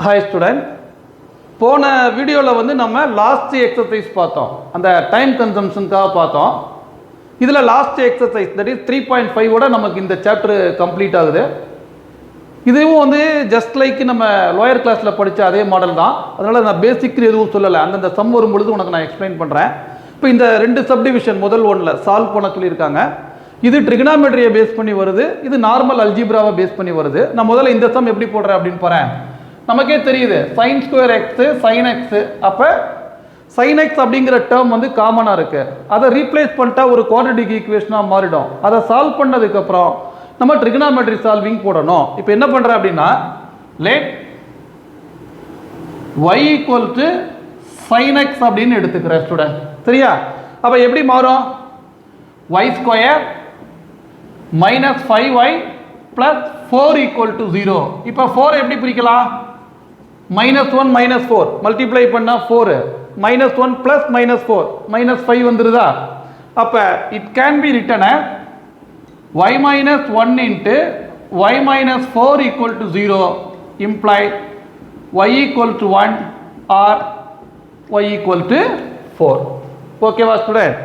Hi student. போன வீடியோவில் வந்து நம்ம லாஸ்ட் எக்ஸசைஸ் பார்த்தோம், அந்த டைம் கன்சம்ஷனுக்காக பார்த்தோம். இதில் லாஸ்ட் எக்ஸசைஸ் தட் இஸ் 3.5ஓட நமக்கு இந்த சாப்டர் கம்ப்ளீட் ஆகுது. இதுவும் வந்து ஜஸ்ட் லைக் நம்ம லோயர் கிளாஸில் படித்த அதே மாடல் தான். அதனால் நான் பேசிக் எதுவும் சொல்லலை, அந்தந்த சம் வரும்பொழுது உனக்கு நான் எக்ஸ்பிளைன் பண்ணுறேன். இப்போ இந்த ரெண்டு சப்டிவிஷன் முதல் ஒன்றில் சால்வ் பண்ண சொல்லியிருக்காங்க. இது ட்ரிகனாமெட்ரியை பேஸ் பண்ணி வருது, இது நார்மல் அல்ஜிப்ராவை பேஸ் பண்ணி வருது. நான் முதல்ல இந்த சம் எப்படி போடுறேன் அப்படின்னு போகிறேன். நமக்கே தெரியுது sin square x sin x. அப்போ sin எக்ஸ் அப்படிங்கிற டேர்ம் வந்து காமனாக இருக்குது. அதை ரீப்ளேஸ் பண்ணிட்டா ஒரு குவாட்ரடிக் ஈக்குவேஷனாக மாறிடும். அதை சால்வ் பண்ணதுக்கப்புறம் நம்ம ட்ரிகனாமெட்ரி சால்விங் போடணும். இப்போ என்ன பண்ணுறேன் அப்படின்னா, late y equal to sin X அப்படின்னு எடுத்துக்கிறேன் ஸ்டூடெண்ட். சரியா? அப்போ எப்படி மாறும்? y square minus 5y plus 4 equal to 0. இப்போ 4 எப்படி பிரிக்கலாம்? -1 - 4 மல்டிப்ளை பண்ணால் 4, -1 + -4 -5 வந்துருதா? அப்போ it can be written as y - 1 into y - 4 equal to 0 imply y equal to 1 or y equal to 4. ஓகேவா ஸ்டூடெண்ட்?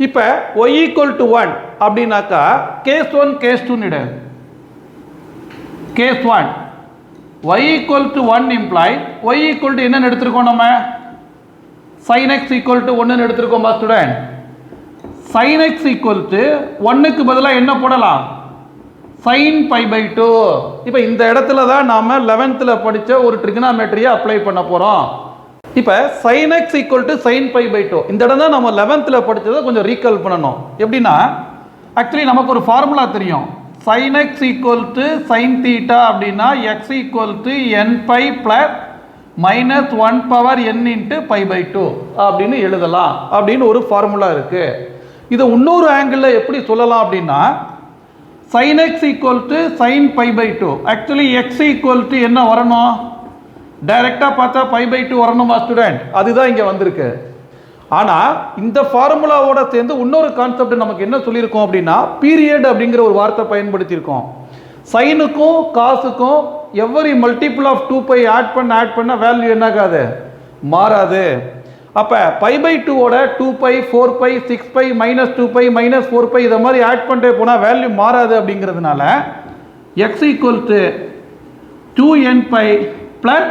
இப்போ y equal to 1 அப்படின்னாக்கா கேஸ் 1 கேஸ் 2 நிடு. Case 1 y equal to 1 imply y equal to என்னன்னு எடுத்துருக்கோம், நம்ம sin x equal to 1 எடுத்துருக்கோம் student. sin x equal to 1க்கு பதிலாக என்ன போடலாம்? sin π/2. இப்போ இந்த இடத்துல தான் நாம் 11th படித்த ஒரு ட்ரிகனாமெட்ரியை அப்ளை பண்ண போகிறோம். இப்போ sin x equal to sin π/2 இந்த இடம் தான் நம்ம 11th படித்ததை கொஞ்சம் ரீகால் பண்ணணும். எப்படின்னா, ஆக்சுவலி நமக்கு ஒரு ஃபார்முலா தெரியும். sin x equal to sin theta அப்படின்னா x equal to n pi plus minus 1 power n into π/2 அப்படின்னு எழுதலாம் அப்படின்னு ஒரு ஃபார்முலா இருக்கு. இதை இன்னொரு ஆங்கிளில் எப்படி சொல்லலாம் அப்படின்னா, sin x equal to sin π/2 actually x equal to என்ன வரணும்? டைரெக்டாக பார்த்தா π/2 வரணுமா ஸ்டூடெண்ட்? அதுதான் இங்கே வந்திருக்கு. ஆனால் இந்த ஃபார்முலாவோட சேர்ந்து இன்னொரு கான்செப்ட் நமக்கு என்ன சொல்லியிருக்கோம் அப்படின்னா, பீரியட் அப்படிங்கிற ஒரு வார்த்தை பயன்படுத்தியிருக்கோம். சைனுக்கும் காசுக்கும் எவ்வரி மல்டிபிள் ஆஃப் 2π ஆட் பண்ண வேல்யூ என்னாகாது? மாறாது. அப்போ π/2ஓட 2π 4π 6π -2π -4π இதை மாதிரி ஆட் பண்ணிட்டே போனால் வேல்யூ மாறாது. அப்படிங்கிறதுனால x equal to 2nπ plus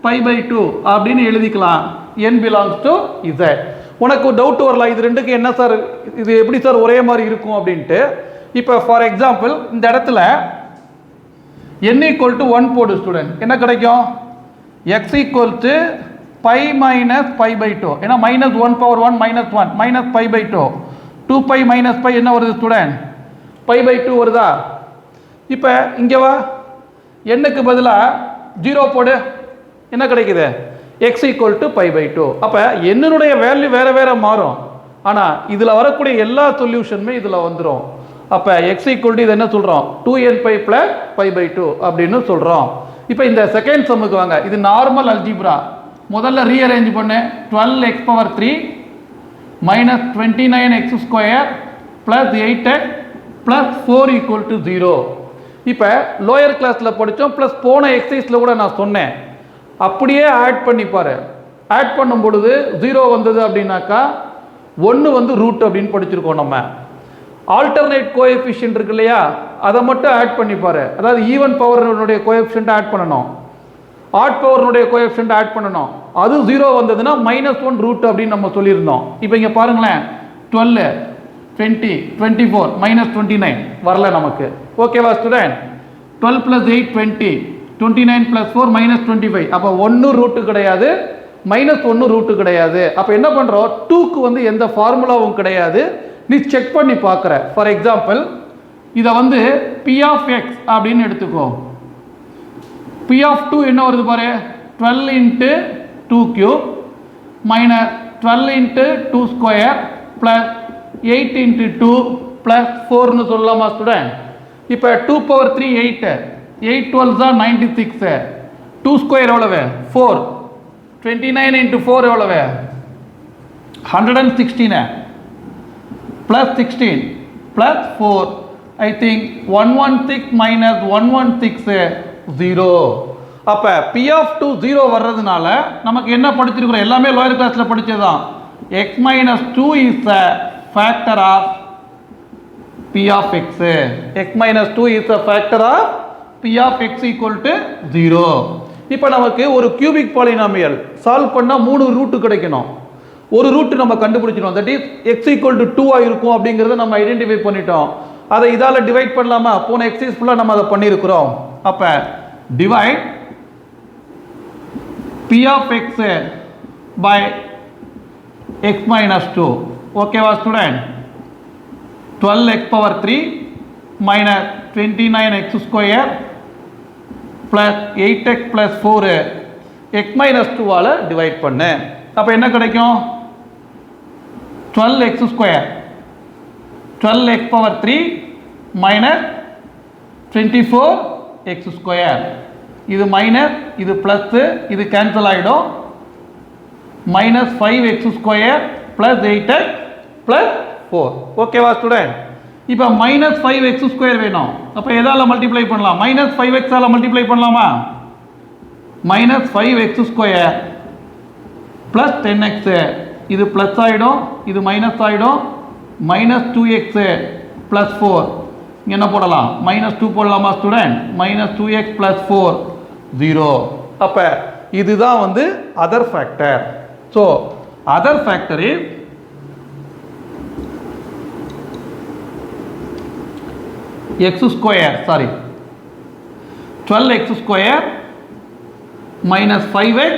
π/2 அப்படின்னு எழுதிக்கலாம். n belongs to z. உனக்கு டவுட் வரலாம், இது ரெண்டுக்கு என்ன சார், இது எப்படி சார் ஒரே மாதிரி இருக்கும் அப்படின்ட்டு. இப்போ ஃபார் எக்ஸாம்பிள் இந்த இடத்துல n equal to 1 போடு ஸ்டூடெண்ட். என்ன கிடைக்கும்? x equal to π minus π/2. ஏன்னா -1 power 1 -1 minus π/2 2π minus π என்ன வருது ஸ்டூடெண்ட்? π/2 வருதா? இப்போ இங்கே வா, என்னக்கு பதிலாக 0 போடு. என்ன கிடைக்குது? x equal to π/2. அப்போ என்னுடைய வேல்யூ வேறு வேறு மாறும், ஆனால் இதில் வரக்கூடிய எல்லா சொல்யூஷனுமே இதில் வந்துடும். அப்போ x equal to இது என்ன சொல்கிறோம்? 2nπ plus π/2 அப்படின்னு சொல்கிறோம். இப்போ இந்த செகண்ட் சம்முக்கு வாங்க. இது நார்மல் அல்ஜிப்ரா. முதல்ல ரீஅரேஞ்ச் பண்ணு. 12x⁻³ minus 29x² plus 8x plus 4 equal to 0. இப்போ லோயர் கிளாஸில் படித்தோம், ப்ளஸ் போன எக்ஸசைஸில் கூட நான் சொன்னேன். அப்படியே ஆட் பண்ணிப்பார். ஆட் பண்ணும் பொழுது 0 வந்தது அப்படின்னாக்கா 1 வந்து ரூட் அப்படின்னு படிச்சிருக்கோம். நம்ம ஆல்டர்னேட் கோஎஃபிஷியன்ட் இருக்கு இல்லையா, அதை மட்டும் ஆட் பண்ணிப்பார். அதாவது ஈவன் பவர்னுடைய கோஎஃபிஷியன்ட் ஆட் பண்ணணும், ஆட் பவர்னுடைய கோஎஃபிஷியன்ட் ஆட் பண்ணணும். அது 0 வந்ததுன்னா -1 ரூட் அப்படின்னு நம்ம சொல்லியிருந்தோம். இப்போ இங்கே பாருங்களேன், 12 20 24 -29 வரல நமக்கு. ஓகேவா ஸ்டூடெண்ட்? 12 + 8 20 29 + 4 -25. அப்போ 1 ரூட்டு கிடையாது, -1 ரூட்டு கிடையாது. அப்போ என்ன பண்ணுறோம்? 2க்கு வந்து எந்த ஃபார்முலாவும் கிடையாது, நீ செக் பண்ணி பார்க்குற. ஃபார் எக்ஸாம்பிள் இதை வந்து p of x அப்படின்னு எடுத்துக்கோ. p of 2 என்ன வருது பாரு? 12 into 2 cube minus 12 into 2 square plus 8 into 2 plus 4னு சொல்லலாமா ஸ்டூடெண்ட்? இப்போ 2⁻3 8 8 12 தான் 96. 2 ஸ்கொயர் எவ்வளவு? 4. 29 into 4 எவ்வளவு? 116 plus 16 plus 4 I think 116 minus 116 0. அப்போ பி ஆஃப் 2 0 வர்றதுனால நமக்கு என்ன படிச்சிருக்கிறோம், எல்லாமே லோயர் கிளாஸில் படித்ததான். X minus 2 is a factor of p of x. X minus 2 is a factor of p of x equal to 0. இப்போ நமக்கு ஒரு கியூபிக் பாலினாமியல் சால்வ் பண்ணால் 3 ரூட்டு கிடைக்கணும். ஒரு ரூட் நம்ம கண்டுபிடிச்சிடும், that is x equal to 2 இருக்கும் அப்படிங்கிறத நம்ம ஐடென்டிஃபை பண்ணிட்டோம். அதை இதால் டிவைட் பண்ணலாமா, போன எக்ஸைஸ் ஃபுல்லாக நம்ம அதை பண்ணியிருக்கிறோம். அப்போ divide P of x by x minus 2. ஓகேவா student? 12x power 3 minus 29x square plus 8x plus 4 x minus 2 ஆல டிவைட் பண்ணு. அப்போ என்ன கிடைக்கும்? 12x square 12x power 3 minus 24x square. இது மைனஸ், இது பிளஸ், இது கேன்சல் ஆகிடும். Minus 5x square plus 8x plus 4. ஓகேவா ஸ்டூடெண்ட்? இப்போ மைனஸ் 5x ஸ்கொயர் வேணும். அப்போ எதால் மல்டிப்ளை பண்ணலாம்? மைனஸ் 5x ஆல் மல்டிப்ளை பண்ணலாமா? Minus 5x square plus 10x, இது பிளஸ் ஆகிடும், இது மைனஸ் ஆகிடும். மைனஸ் 2x பிளஸ் 4, இங்கே என்ன போடலாம்? மைனஸ் 2 போடலாமா ஸ்டூடெண்ட்? Minus 2x plus 4 0. அப்போ இதுதான் வந்து other factor. So other factor is x square, sorry 12x square minus 5x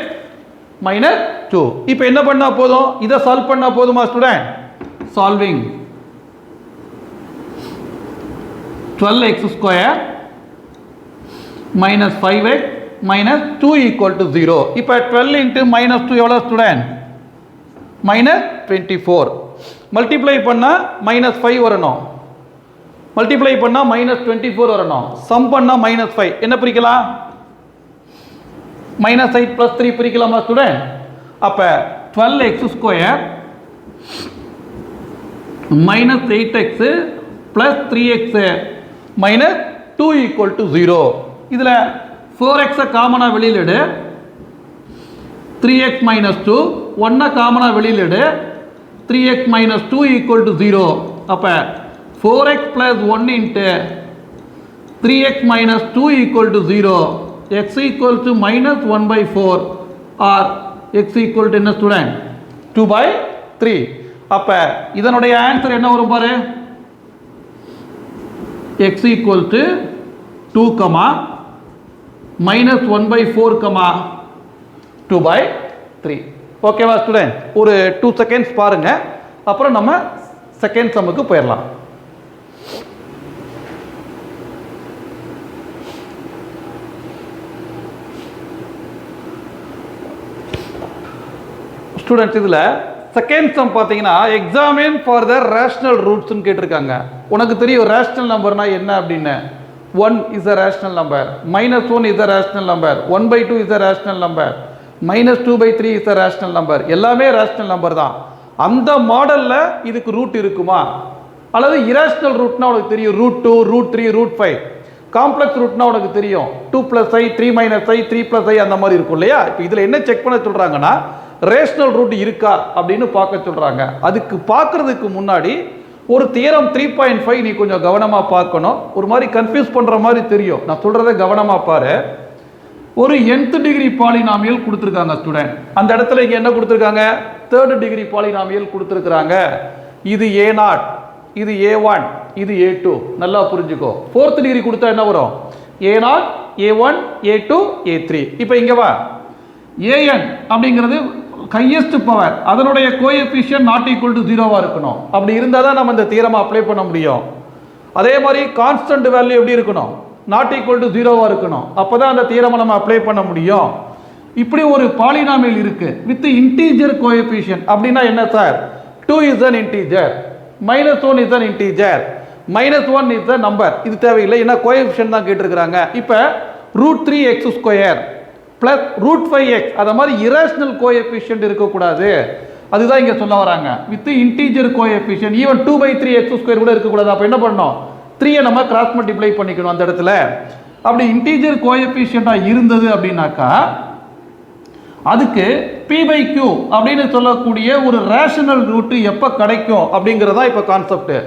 minus 2. இப்போ என்ன பண்ணால் போதும்? இதை சால்வ் பண்ணால் போதுமா student? Solving 12x square minus 5x minus 2 equal to 0. இப்போ 12 இன்ட்டு மைனஸ் 2 எவ்வளோ ஸ்டூடெண்ட்? மைனஸ் 24. மல்டிப்ளை பண்ணால் மைனஸ் 5 வரணும், மல்டிப்ளை பண்ணால் மைனஸ் 24 வரணும், சம் பண்ணால் மைனஸ் 5. என்ன பிரிக்கலாம்? மைனஸ் 8 ப்ளஸ் 3 பிரிக்கலாமா ஸ்டூடெண்ட்? அப்போ 12x square minus 8x plus 3x minus 2 equal to 0. இதில் 4x காமனாக வெளியில் எடு, 3x மைனஸ் 2 1 காமனாக வெளியில் எடு, 3x மைனஸ் 2 ஈக்குவல் டு 0. அப்போ 4x plus 1 into 3x minus 2 equal to 0. x equal to minus 1/4 or x equal to என்ன student? 2/3. அப்போ இதனுடைய ஆன்சர் என்ன வரும் பாரு? x equal to 2, minus 1/4, 2/3. ஓகேவா ஸ்டூடெண்ட்? ஒரு 2 செகண்ட்ஸ் பாருங்க, அப்புறம் நம்ம செகண்ட் சம்முக்கு போயிடலாம். ஸ்டூடெண்ட்ஸ் இதில் செகண்ட் சம் பார்த்தீங்கன்னா எக்ஸாமின் ஃபார் த ரேஷனல் ரூட்ஸ்ன்னு கேட்டிருக்காங்க. உனக்கு தெரியும் ரேஷனல் நம்பர்னா என்ன அப்படின்னு. 1 is a rational number, minus 1 is a rational number, 1/2 is a rational number, minus 2/3 is a rational number. எல்லாமே ரேஷனல் நம்பர் தான். அந்த மாடலில் இதுக்கு ரூட் இருக்குமா? அல்லது இரேஷனல் ரூட்னா உனக்கு தெரியும், ரூட் 2, ரூட் 3, ரூட் 5. காம்ப்ளெக்ஸ் ரூட்னா உனக்கு தெரியும் 2 + i, 3 - i, 3 + i அந்த மாதிரி இருக்கும் இல்லையா? இப்போ இதில் என்ன செக் பண்ண சொல்கிறாங்கன்னா ரேஷனல் ரூட் இருக்கா அப்படின்னு பார்க்க சொல்கிறாங்க. அதுக்கு பார்க்கறதுக்கு முன்னாடி ஒரு தியரம் 3.5 நீ கொஞ்சம் கவனமாக பார்க்கணும். ஒரு மாதிரி கன்ஃபியூஸ் பண்ணுற மாதிரி தெரியும், நான் சொல்கிறத கவனமாக பாரு. ஒரு nth டிகிரி பாலினாமியல் கொடுத்துருக்காங்க ஸ்டூடெண்ட். அந்த இடத்துல இங்கே என்ன கொடுத்துருக்காங்க? 3rd டிகிரி பாலினாமியல் கொடுத்துருக்குறாங்க. இது A0, இது A1, இது A2. நல்லா புரிஞ்சுக்கோ. 4th டிகிரி கொடுத்தா என்ன வரும்? A0, A1, A2, A3. இப்போ இங்கே வா, an அப்படிங்கிறது ஹையஸ்ட் பவர், அதனுடைய கோஎஃபிஷியன்ட் நாட் ஈக்குவல் டு 0வா இருக்கணும். அப்படி இருந்தால் தான் நம்ம இந்த தியரமை அப்ளை பண்ண முடியும். அதே மாதிரி கான்ஸ்டன்ட் வேல்யூ எப்படி இருக்கணும்? நாட் ஈக்குவல் டு 0வா இருக்கணும். அப்போ தான் அந்த தியரமை நம்ம அப்ளை பண்ண முடியும். இப்படி ஒரு பாலினாமியல் இருக்கு வித் இன்டீஜர் கோஎஃபிஷியன்ட். அப்படின்னா என்ன sir? 2 is an integer, -1 is an integer, -1 is a number. இது தேவையில்லை, ஏன்னா கோஎஃபிஷியன்ட் தான் கேட்டிருக்கிறாங்க. இப்போ √3x² பிளஸ் √5x அது மாதிரி இரேஷனல் கோஎஃபிஷியன்ட் இருக்கக்கூடாது. அதுதான் இங்கே சொல்ல வராங்க. With integer coefficient even 2/3x² கூட இருக்கக்கூடாது. அப்போ என்ன பண்ணணும்? 3 நம்ம கிராஸ் மல்டிப்ளை பண்ணிக்கணும். அந்த இடத்துல அப்படி இன்டீஜர் கோஎஃபிஷியண்டாக இருந்தது அப்படின்னாக்கா அதுக்கு பி பை கியூ அப்படின்னு சொல்லக்கூடிய ஒரு ரேஷனல் ரூட்டு எப்போ கிடைக்கும் அப்படிங்கிறதா இப்போ கான்செப்ட்.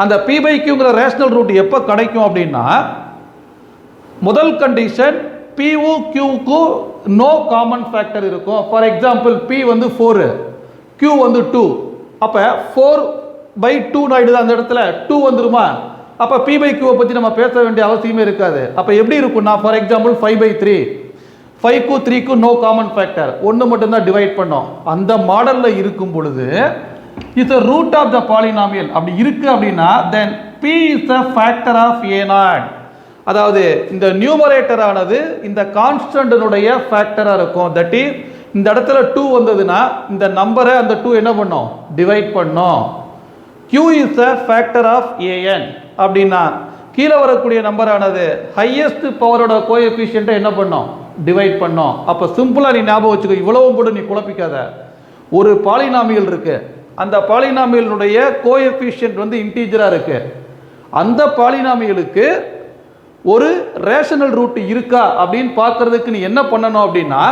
அந்த பி பை கியூங்கிற ரேஷனல் ரூட் எப்போ கிடைக்கும் அப்படின்னா முதல் கண்டிஷன் பியூ கியூக்கு நோ காமன் ஃபேக்டர் இருக்கும். ஃபார் எக்ஸாம்பிள் பி வந்து 4, கியூ வந்து 2. அப்போ 4/2 ஆயிடுது, அந்த இடத்துல 2 வந்துருமா? அப்போ பி பை கியூவை பற்றி நம்ம பேச வேண்டிய அவசியமே இருக்காது. அப்போ எப்படி இருக்கும்னா ஃபார் எக்ஸாம்பிள் 5/3, 5க்கு 3க்கு நோ காமன் ஃபேக்டர், 1 மட்டும்தான் டிவைட் பண்ணோம். அந்த மாடலில் இருக்கும் பொழுது is a root of the polynomial அப்படி இருக்கு அப்படின்னா then p is a factor of a0. அதாவது இந்த நியூமரேட்டர் ஆனது இந்த கான்ஸ்டன்ட்னுடைய ஃபேக்டரா இருக்கும். தட் இஸ் இந்த இடத்துல 2 வந்ததுன்னா இந்த நம்பரை அந்த 2 என்ன பண்ணும்? டிவைட் பண்ணும். q is a factor of an அப்படின்னா கீழே வரக்கூடிய நம்பர் ஆனது ஹையஸ்ட் பவரோட கோஎஃபிஷியன்ட்டை என்ன பண்ணும்? டிவைட் பண்ணும். அப்போ சிம்பிளாக நீ ஞாபகம் வச்சுக்கோ, இவ்வளவும் போட்டு நீ குழப்பிக்காத. ஒரு பாலினாமியல் இருக்கு, அந்த பாலினாமியலுடைய கோஎஃபிஷியன்ட் வந்து இன்டீஜராக இருக்கு. அந்த பாலினாமியலுக்கு ஒரு ரேஷனல் ரூட் இருக்கா அப்படின்னு பார்க்கறதுக்கு நீ என்ன பண்ணணும் அப்படின்னா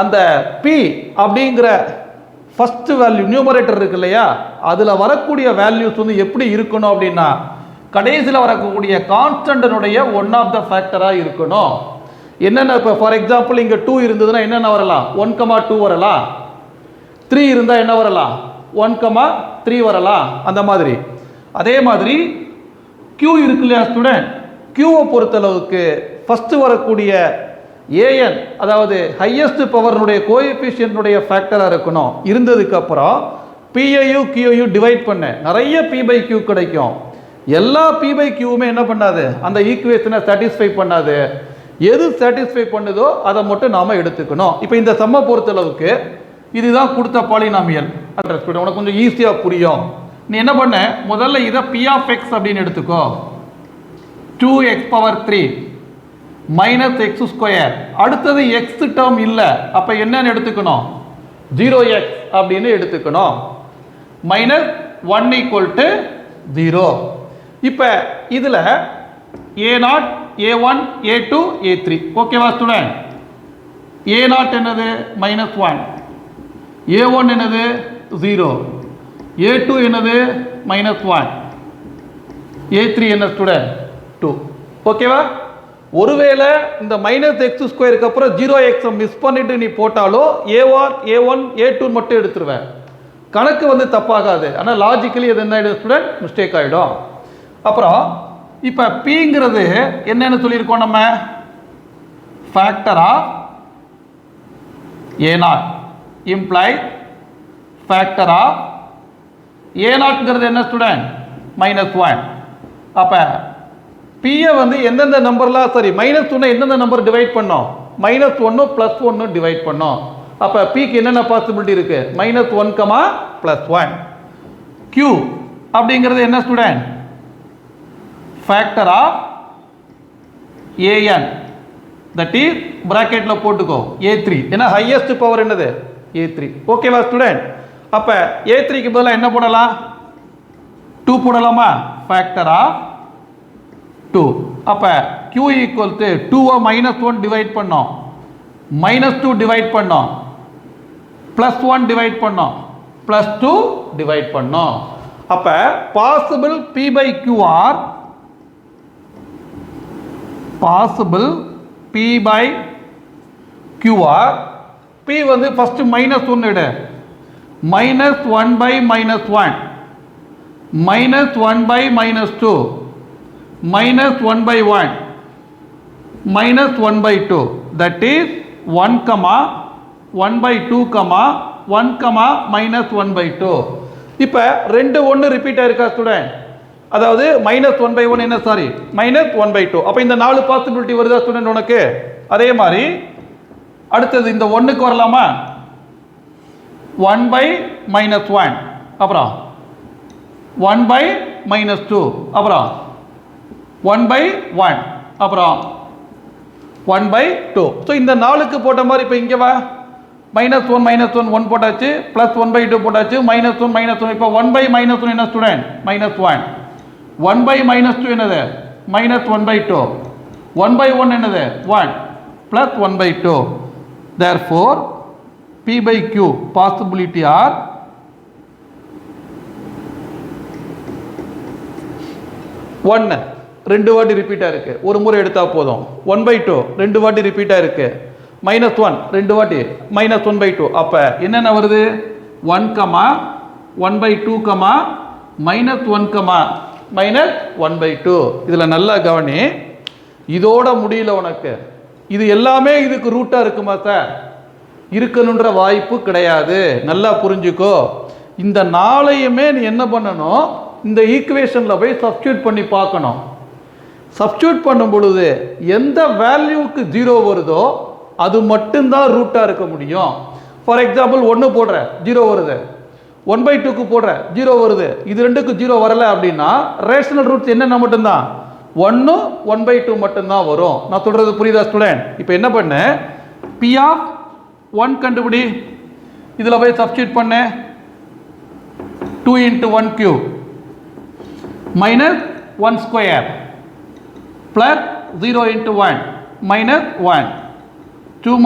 அந்த பி அப்படிங்கிற ஃபர்ஸ்ட் வேல்யூ நியூமரேட்டர் இருக்கு இல்லையா, அதில் வரக்கூடிய வேல்யூஸ் வந்து எப்படி இருக்கணும் அப்படின்னா கடைசியில் வரக்கூடிய கான்ஸ்டன்ட்னுடைய ஒன் ஆஃப் த ஃபேக்டராக இருக்கணும். என்னென்ன இப்போ ஃபார் எக்ஸாம்பிள் இங்கே 2 இருந்ததுன்னா என்னென்ன வரலாம்? 1,2 வரலாம். 3 இருந்தால் என்ன வரலாம்? 1,3 வரலாம். அந்த மாதிரி அதே மாதிரி Q இருக்கு இல்லையா ஸ்டூடெண்ட், Qவை பொறுத்தளவுக்கு ஃபர்ஸ்ட் வரக்கூடிய ஏஎன் அதாவது ஹையஸ்ட் பவர்னுடைய கோஎஃபிஷியன்ட்னுடைய ஃபேக்டராக இருக்கணும். இருந்ததுக்கு அப்புறம் பிஐயு கியூயு டிவைட் பண்ண நிறைய பி பை கியூ கிடைக்கும். எல்லா பி பை கியூவுமே என்ன பண்ணாது? அந்த ஈக்குவேஷனை சாட்டிஸ்ஃபை பண்ணாது. எது சாட்டிஸ்ஃபை பண்ணுதோ அதை மட்டும் நாம் எடுத்துக்கணும். இப்போ இந்த சம்மை பொறுத்தளவுக்கு இதுதான் கொடுத்த பாலினாமியல். உனக்கு கொஞ்சம் ஈஸியாக புரியும். நீ என்ன பண்ண, முதல்ல இதை பி ஆஃப் எக்ஸ் அப்படின்னு எடுத்துக்கோ. 2x⁻³ minus X square. அடுத்தது எக்ஸ் டேர்ம் இல்லை, அப்போ என்னன்னு எடுத்துக்கணும்? 0x அப்படின்னு எடுத்துக்கணும். -1 = 0. இப்போ இதில் a0, a1, a2, a3 ஓகேவா ஸ்டூடெண்ட்? a0 என்னது? -1. a1 என்னது? 0. a2 என்னது? -1. a3 என்ன ஸ்டூடெண்ட்? 2. ஓகேவா? ஒருவேளை இந்த -x² அப்புறம் 0x மிஸ் பண்ணிட்டு நீ போட்டாலோ a1, a2 மட்டும் எடுத்துருவேன். கணக்கு வந்து தப்பாகாது, ஆனால் லாஜிக்கலி அது என்ன ஆகிடும் ஸ்டூடெண்ட்? மிஸ்டேக் ஆகிடும். அப்புறம் இப்போ பிங்கிறது என்னன்னு சொல்லியிருக்கோம் நம்ம? Factor of a0 imply factor of a0ங்கிறது என்ன ஸ்டூடெண்ட்? -1. அப்போ பியை வந்து எந்தெந்த நம்பர்லாம் சரி -1 எந்தெந்த நம்பர் டிவைட் பண்ணோம்? -1 +1 டிவைட் பண்ணோம். அப்போ பிக்கு என்னென்ன பாசிபிலிட்டி இருக்கு? -1, +1. Q அப்படிங்கிறது என்ன student? Factor of an that is பிராக்கெட்டில் போட்டுக்கோ a3. ஏன்னா ஹையஸ்ட் பவர் என்னது? a3. ஓகேவா ஸ்டூடெண்ட்? அப்போ a3க்கு பதிலாக என்ன போடலாம்? 2 போடலாமா? Factor of 2. அப்போ Q = 2 -1 டிவைட் பண்ணோம், -2 டிவைட் பண்ணோம், +1 டிவைட் பண்ணோம், +2 டிவைட் பண்ணோம். அப்போ possible P by Q or possible P by Q or P வந்து ஃபர்ஸ்ட் -1 எடு, -1/-1, -1/-2, -1/1, -1/2 that is 1, 1/2, 1, -1/2. இப்போ 2 1 ரிப்பீட் ஆயிருக்கா ஸ்டூடெண்ட்? அதாவது -1/1 என்ன சாரி -1/2. அப்போ இந்த 4 பாசிபிலிட்டி வருதா ஸ்டூடெண்ட் உனக்கு? அதே மாதிரி அடுத்தது இந்த 1க்கு வரலாமா? 1/-1, அப்புறம் 1/-2, அப்புறம் 1/1, அப்புறம் 1/2. ஸோ இந்த 4க்கு போட்ட மாதிரி இப்போ இங்கே வா, -1 1 போட்டாச்சு, +1/2 போட்டாச்சு, -1 இப்போ 1/-1 என்ன ஸ்டூடெண்ட்? -1. 1/-2 என்னது? -1/2. 1 by 1 என்னது 1 plus 1 by 2. Therefore P by Q possibility are ஒன்று ரெண்டு வாட்டி ரிப்பீட்டாக இருக்குது, ஒரு முறை எடுத்தால் போதும். 1/2 ரெண்டு வாட்டி ரிப்பீட்டாக இருக்குது. -1 ரெண்டு வாட்டி -1/2. அப்போ என்னென்ன வருது 1, 1/2, -1, -1/2. இதில் நல்லா கவனி, இதோட முடியல உனக்கு. இது எல்லாமே இதுக்கு ரூட்டாக இருக்குமா சார்? இருக்கணுன்ற வாய்ப்பு கிடையாது. நல்லா புரிஞ்சுக்கோ. இந்த நாளையுமே நீ என்ன பண்ணணும், இந்த ஈக்குவேஷனில் போய் சப்ஸ்டியூட் பண்ணி பார்க்கணும். சப்ஸ்டியூட் பண்ணும் பொழுது எந்த வேல்யூக்கு 0 வருதோ அது மட்டும்தான் ரூட்டாக இருக்க முடியும். ஃபார் எக்ஸாம்பிள் 1 போடுற 0 வருது, 1/2க்கு போடுற 0 வருது, இது ரெண்டுக்கு 0 வரல அப்படின்னா ரேஷனல் ரூட்ஸ் என்னென்ன மட்டும்தான் 1, 1/2 மட்டும்தான் வரும். நான் சொல்றது புரியுதா ஸ்டூடெண்ட்? இப்போ என்ன பண்ண, P ஆஃப் 1 கண்டுபிடி, இதில் போய் சப்ஸ்டியூட் பண்ண 2 × 1 cube -1 square plus 0 × 1 -1, 2 -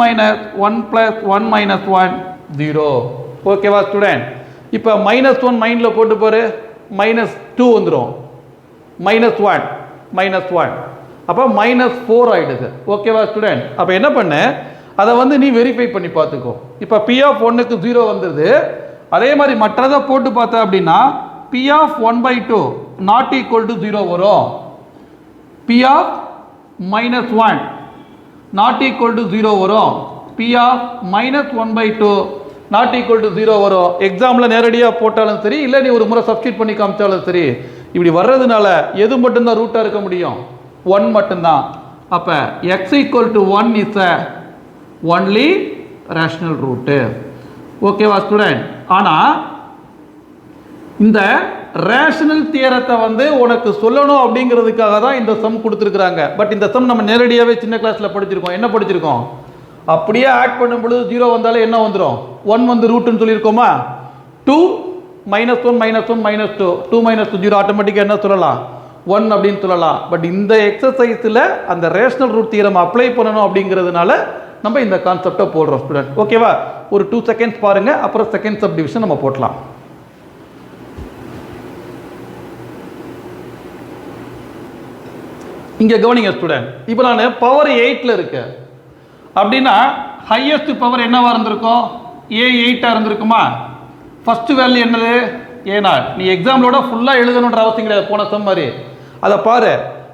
1 + 1 - 1 0. ஓகேவா ஸ்டூடெண்ட்? இப்போ -1 மைண்டில் போட்டு பாரு, -2 வந்துடும், -1 -1, அப்போ -4 ஆகிடுது. ஓகேவா ஸ்டூடெண்ட்? அப்போ என்ன பண்ண, அதை வந்து நீ வெரிஃபை பண்ணி பார்த்துக்கோ. இப்போ P ஆஃப் 1க்கு 0 வந்துடுது. அதே மாதிரி மற்றதை போட்டு பார்த்தா அப்படின்னா P ஆஃப் 1/2 நாட் ஈக்குவல் டு 0 வரும். P ஆஃப் -1 நாட் ஈக்குவல் டு 0 வரும். P ஆஃப் -1/2 நாட் ஈக்குவல் டு 0 வரும். எக்ஸாமில் நேரடியாக போட்டாலும் சரி, இல்லை நீ ஒரு முறை சப்ஸ்டியூட் பண்ணி காமிச்சாலும் சரி, இப்படி வர்றதுனால எது மட்டும்தான் ரூட்டாக இருக்க முடியும்? 1 மட்டும்தான். அப்போ x = 1 is a only rational root. ஓகேவா ஸ்டூடெண்ட்? ஆனால் இந்த ரேஷனல் தியரத்தை வந்து உனக்கு சொல்லணும் அப்படிங்கிறதுக்காக தான் இந்த சம் கொடுத்துருக்குறாங்க. பட் இந்த சம் நம்ம நேரடியாகவே சின்ன கிளாஸில் படிச்சிருக்கோம். என்ன படிச்சிருக்கோம்? அப்படியே ஆட் பண்ணும் பொழுது 0 வந்தாலே என்ன வந்துடும்? 1 வந்து ரூட்டுன்னு சொல்லியிருக்கோமா? 2 -1 -1 -2 2 - 0 ஆட்டோமேட்டிக்காக என்ன சொல்லலாம்? 1 அப்படின்னு சொல்லலாம். பட் இந்த எக்ஸசைஸில் அந்த ரேஷனல் ரூட் தியரம் அப்ளை பண்ணணும் அப்படிங்கிறதுனால நம்ம இந்த கான்செப்டை போடுறோம் ஸ்டூடெண்ட். ஓகேவா? ஒரு 2 செகண்ட்ஸ் பாருங்க, அப்புறம் செகண்ட் சப் டிவிஷன் நம்ம போடலாம். இங்கே கவனிங்க ஸ்டூடெண்ட். இப்போ நான் பவர் 8ல் இருக்கேன் அப்படின்னா ஹையஸ்ட் பவர் என்னவா இருந்திருக்கும்? A8 இருந்திருக்குமா? ஃபர்ஸ்ட் வேல்யூ என்னது? A0. நீ எக்ஸாம்பிளோட ஃபுல்லாக எழுதணுன்ற அவசியம் கிடையாது, போன சம் மாதிரி. அதை பாரு,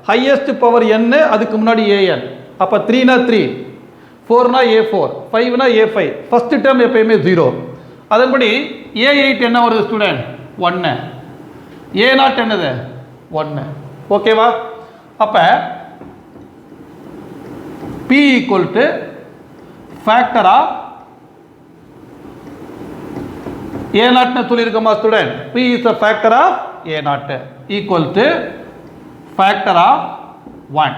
ஹையஸ்ட் பவர் n, அதுக்கு முன்னாடி an. அப்போ 3னா 3, 4னா A4, 5னா A5. ஃபர்ஸ்ட் டேர்ம் எப்பயுமே 0. அதன்படி A8 என்ன வருது ஸ்டூடெண்ட்? 1. A0 என்னது? 1. ஓகேவா? அப்போ P = ஃபேக்டர் ஆஃப் A0 சொல்லியிருக்கோமா student? P is a factor of A0 equal to factor of 1.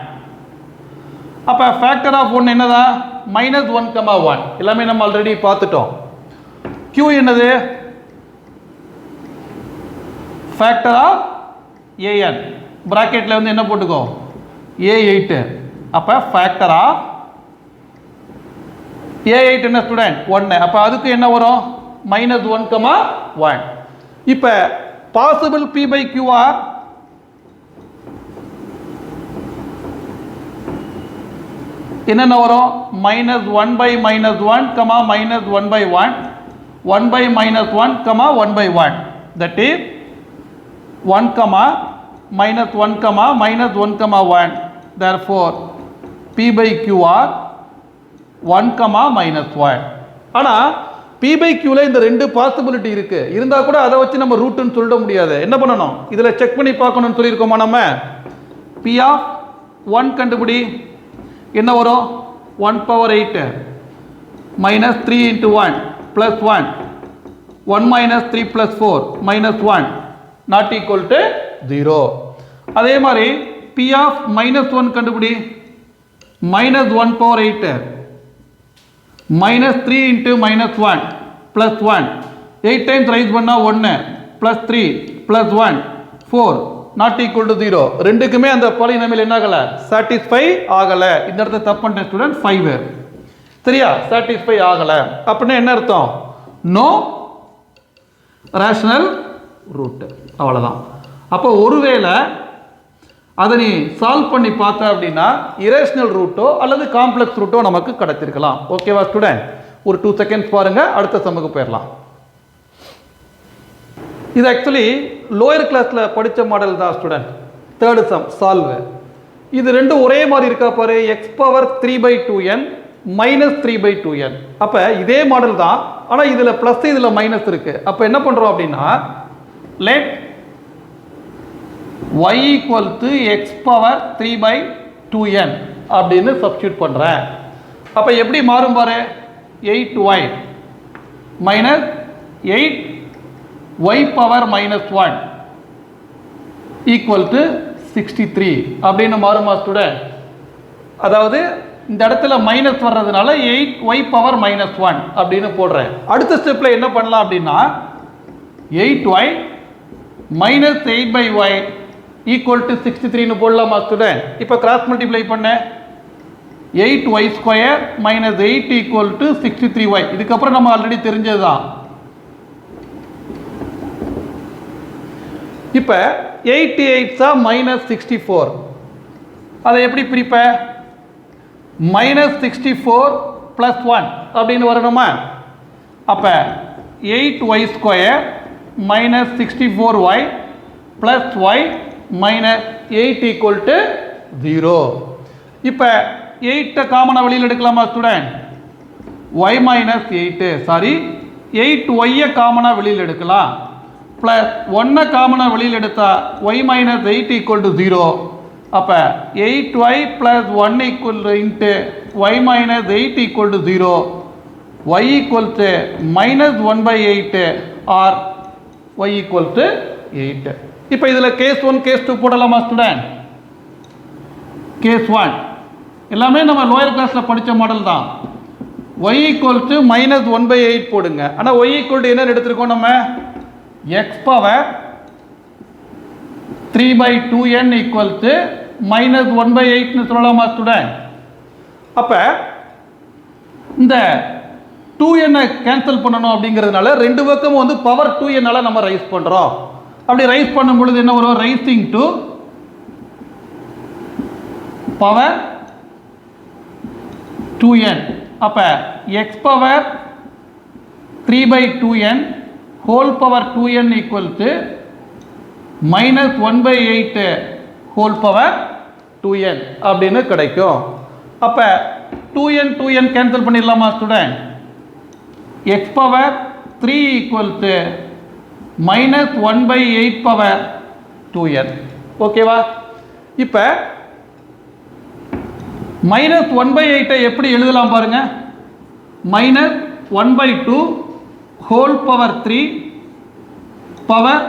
அப்போ ஃபேக்டர் ஆஃப் 1 என்னதான்? -1, 1. எல்லாமே நம்ம ஆல்ரெடி பார்த்துட்டோம். Q என்னது? Factor of AN. பிராக்கெட்டில் வந்து என்ன போட்டுக்கோ? A8. அப்போ ஃபேக்டர் ஆஃப் A8 என்ன ஸ்டூடெண்ட்? 1. அப்போ அதுக்கு என்ன வரும்? -1, 1. இப்போ பாசிபிள் P/Q ஆர் என்னென்ன வரும்? -1/-1, -1/1, 1/-1, 1/-1, that is 1, -1, -1, 1. Therefore P/Q are 1, -1. ஆனால் P/Qல இந்த ரெண்டு பாசிபிலிட்டி இருக்கு. இருந்தா கூட அதை வச்சு நம்ம ரூட்னு சொல்ல முடியாது. என்ன பண்ணணும்? இதுல செக் பண்ணி பார்க்கணும்னு சொல்லியிருக்கோமா நம்ம? P ஆஃப் 1 கண்டுபிடி. என்ன வரும்? 1/8 -3 × 1 + 1, 1 - 3 + 4 -1 not equal to 0. அதே மாதிரி P ஆஃப் -1 கண்டுபிடி. -1/8 -3 × -1 + 1, 8 டைம்ஸ் ரைஸ் பண்ணா 1 + 3 + 1 4 நாட் ஈக்குவல் டு 0 ரெண்டுக்குமே அந்த பாலினாமியல் என்ன ஆகலை சாட்டிஸ்ஃபை ஆகலை. இந்த இடத்துல தப்பு பண்ணுற ஸ்டூடெண்ட் 5 சரியா சாட்டிஸ்ஃபை ஆகலை அப்படின்னா என்ன அர்த்தம் நோ ரேஷனல் ரூட் அவ்வளோதான். அப்போ ஒருவேளை அதை நீ சால்வ் பண்ணி பார்த்த அப்படின்னா இரேஷனல் ரூட்டோ அல்லது காம்ப்ளெக்ஸ் ரூட்டோ நமக்கு கிடைச்சிருக்கலாம். ஓகேவா ஸ்டூடெண்ட் ஒரு 2 செகண்ட்ஸ் பாருங்க அடுத்த சம்முக்கு போயிடலாம். இது ஆக்சுவலி லோயர் கிளாஸில் படித்த மாடல் தான் ஸ்டூடெண்ட். Third some solve. இது ரெண்டும் ஒரே மாதிரி இருக்கா பாரு X power 3/2n minus 3/2n. அப்போ இதே மாடல் தான் ஆனால் இதில் ப்ளஸ் இதில் மைனஸ் இருக்கு. அப்போ என்ன பண்ணுறோம் அப்படின்னா let y equal to x power 3/2n அப்படின்னு சப்ஸ்டியூட் பண்ணுறேன். அப்போ எப்படி மாறும் பாரு 8y minus 8y power minus 1 equal to 63 அப்படின்னு மாறுமா ஸ்டூடெண்ட். அதாவது இந்த இடத்துல மைனஸ் வர்றதுனால 8y பவர் மைனஸ் 1 அப்படின்னு போடுறேன். அடுத்த ஸ்டெப்பில் என்ன பண்ணலாம் அப்படின்னா 8y minus 8/y equal to 63 போடலாமா ஸ்டூடெண்ட். இப்போ கிராஸ் மல்டிப்ளை பண்ண 8y square minus 8 equal to 63y. இதுக்கப்புறம் நம்ம ஆல்ரெடி தெரிஞ்சதுதான். இப்போ 88 மைனஸ் 64 அதை எப்படி பிரிப்ப மைனஸ் 64 ப்ளஸ் 1 அப்படின்னு வரணுமா. அப்போ 8y square minus 64y plus y minus 8 equal to 0. இப்போ 8 காமனாக வெளியில் எடுக்கலாமா student y minus 8 sorry 8y காமனாக வெளியில் எடுக்கலாம் ப்ளஸ் 1 காமனாக வெளியில் எடுத்தால் y மைனஸ் 8 ஈக்குவல் டு 0. அப்போ 8y plus 1 equal into y minus 8 equal to 0 y equal to minus 1/8 or y equal to 8. இப்போ இதில் கேஸ் 1 கேஸ் 2 போடலாமா ஸ்டூடெண்ட். கேஸ் 1 எல்லாமே நம்ம லோயர் கிளாஸில் படித்த மாடல் தான். y ஈக்குவல் டு மைனஸ் 1/8 போடுங்க. ஆனால் y ஈக்குவல் டு என்ன எடுத்திருக்கோம் நம்ம x power 3/2n equal to minus 1/8ன்னு சொல்லலாமா ஸ்டூடெண்ட். அப்போ இந்த 2n கேன்சல் பண்ணணும் அப்படிங்கிறதுனால ரெண்டு பக்கமும் வந்து பவர் 2n நம்ம ரைஸ் பண்ணுறோம். அப்படி ரைஸ் பண்ணும் பொழுது என்ன வரும் ரைசிங் டு பவர் 2n. அப்போ X power 3/2n whole power 2n equal to minus 1/8 whole power 2n அப்படின்னு கிடைக்கும். அப்போ 2n கேன்சல் பண்ணிடலாமா student. X power 3 equal to minus 1/8 power 2n. ஓகேவா. இப்போ மைனஸ் 1/8 எப்படி எழுதலாம் பாருங்க minus 1/2 whole power 3 power